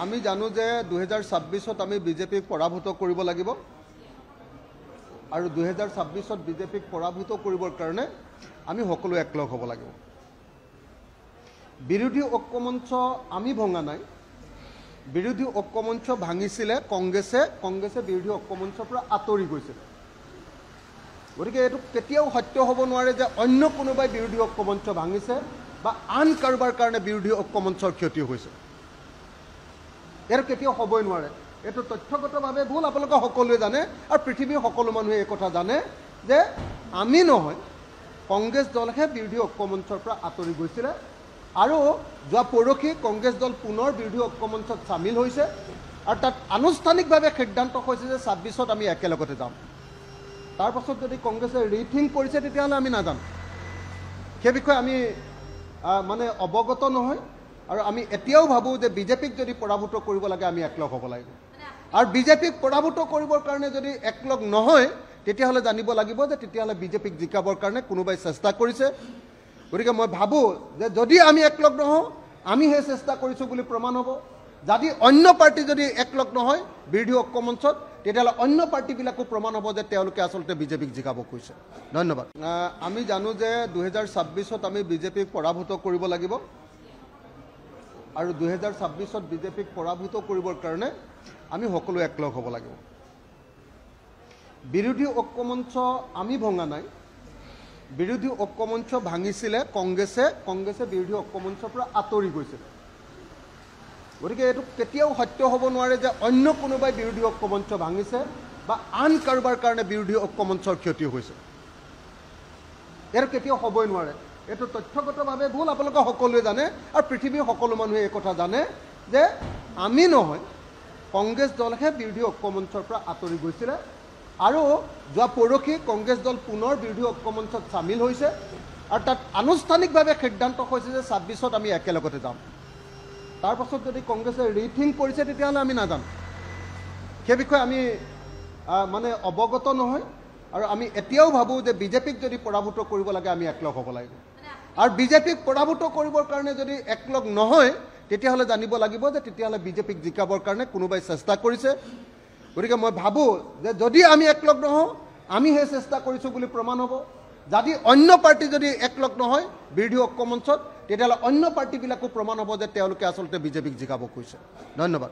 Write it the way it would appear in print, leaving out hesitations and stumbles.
আমি জানো যে 2026 আমি বিজেপিক পৰাভূত কৰিব লাগিব আৰু 2026 বিজেপিক পৰাভূত কৰিবৰ কাৰণে আমি সকলো একলগ হ'ব লাগিব। বিৰোধী ঐক্যমঞ্চ আমি ভঙা নাই, বিৰোধী ঐক্যমঞ্চ ভাঙিছিলে কংগ্ৰেছে বিৰোধী ঐক্যমঞ্চৰ পৰা আঁতৰি গৈছিল। গতিকে এইটো কেতিয়াও সত্য হ'ব নোৱাৰে যে অন্য কোনোবাই বিৰোধী ঐক্যমঞ্চ ভাঙিছে বা আন কাৰোবাৰ কাৰণে বিৰোধী ঐক্যমঞ্চৰ ক্ষতি হৈছে। এৰ কেতিয়াও হবই নোৱাৰে। এইটো তথ্যগতভাৱে ভুল, আপোনালোকে সকলোৱে জানে আৰু পৃথিৱীৰ সকলো মানুহে এই কথা জানে যে আমি নহয়, কংগ্ৰেছ দলহে বিৰোধী ঐক্যমঞ্চৰ পৰা আঁতৰি গৈছিলে আৰু যোৱা পৰহি কংগ্ৰেছ দল পুনৰ বিৰোধী ঐক্যমঞ্চত চামিল হৈছে আৰু তাত আনুষ্ঠানিকভাৱে সিদ্ধান্ত হৈছে যে 26ত আমি একেলগতে যাম। তাৰ পাছত যদি কংগ্ৰেছে ৰিথিংক কৰিছে তেতিয়াহ'লে আমি নাজানো, সেই বিষয়ে আমি মানে অৱগত নহয়। আৰু আমি এতিয়াও ভাবোঁ যে বিজেপিক যদি পৰাভূত কৰিব লাগে আমি একলগ হ'ব লাগিব আৰু বিজেপিক পৰাভূত কৰিবৰ কাৰণে যদি একলগ নহয় তেতিয়াহ'লে জানিব লাগিব যে তেতিয়াহ'লে বিজেপিক জিকাবৰ কাৰণে কোনোবাই চেষ্টা কৰিছে। গতিকে মই ভাবোঁ যে যদি আমি একলগ নহওঁ আমি সেই চেষ্টা কৰিছোঁ বুলি প্ৰমাণ হ'ব। যদি অন্য পাৰ্টি যদি একলগ নহয় বিৰোধী ঐক্যমঞ্চত তেতিয়াহ'লে অন্য পাৰ্টিবিলাকো প্ৰমাণ হ'ব যে তেওঁলোকে আচলতে বিজেপিক জিকাব কৈছে। ধন্যবাদ। আমি জানো যে 2026 আমি বিজেপিক পৰাভূত কৰিব লাগিব আৰু 2026 বিজেপিক পৰাভূত কৰিবৰ কাৰণে আমি সকলো একলগ হ'ব লাগিব। বিৰোধী ঐক্যমঞ্চ আমি ভঙা নাই, বিৰোধী ঐক্যমঞ্চ ভাঙিছিলে কংগ্ৰেছে বিৰোধী ঐক্যমঞ্চৰ পৰা আঁতৰি গৈছিল। গতিকে এইটো কেতিয়াও সত্য হ'ব নোৱাৰে যে অন্য কোনোবাই বিৰোধী ঐক্যমঞ্চ ভাঙিছে বা আন কাৰোবাৰ কাৰণে বিৰোধী ঐক্যমঞ্চৰ ক্ষতি হৈছে। এৰ কেতিয়াও হবই নোৱাৰে। এইটো তথ্যগতভাৱে ভুল, আপোনালোকে সকলোৱে জানে আৰু পৃথিৱীৰ সকলো মানুহে এই কথা জানে যে আমি নহয়, কংগ্ৰেছ দলহে বিৰোধী ঐক্যমঞ্চৰ পৰা আঁতৰি গৈছিলে আৰু যোৱা পৰহি কংগ্ৰেছ দল পুনৰ বিৰোধী ঐক্যমঞ্চত চামিল হৈছে আৰু তাত আনুষ্ঠানিকভাৱে সিদ্ধান্ত হৈছে যে 26ত আমি একেলগতে যাম। তাৰ পাছত যদি কংগ্ৰেছে ৰিথিংক কৰিছে তেতিয়াহ'লে আমি নাজানো, সেই বিষয়ে আমি মানে অৱগত নহয়। আৰু আমি এতিয়াও ভাবোঁ যে বিজেপিক যদি পৰাভূত কৰিব লাগে আমি একলগ হ'ব লাগিব আৰু বিজেপিক পৰাভূত কৰিবৰ কাৰণে যদি একলগ নহয় তেতিয়াহ'লে জানিব লাগিব যে তেতিয়াহ'লে বিজেপিক জিকাবৰ কাৰণে কোনোবাই চেষ্টা কৰিছে। গতিকে মই ভাবোঁ যে যদি আমি একলগ নহওঁ আমি সেই চেষ্টা কৰিছোঁ বুলি প্ৰমাণ হ'ব। যদি অন্য পাৰ্টি যদি একলগ নহয় বিৰোধী ঐক্যমঞ্চত তেতিয়াহ'লে অন্য পাৰ্টিবিলাকো প্ৰমাণ হ'ব যে তেওঁলোকে আচলতে বিজেপিক জিকাব কৈছে। ধন্যবাদ।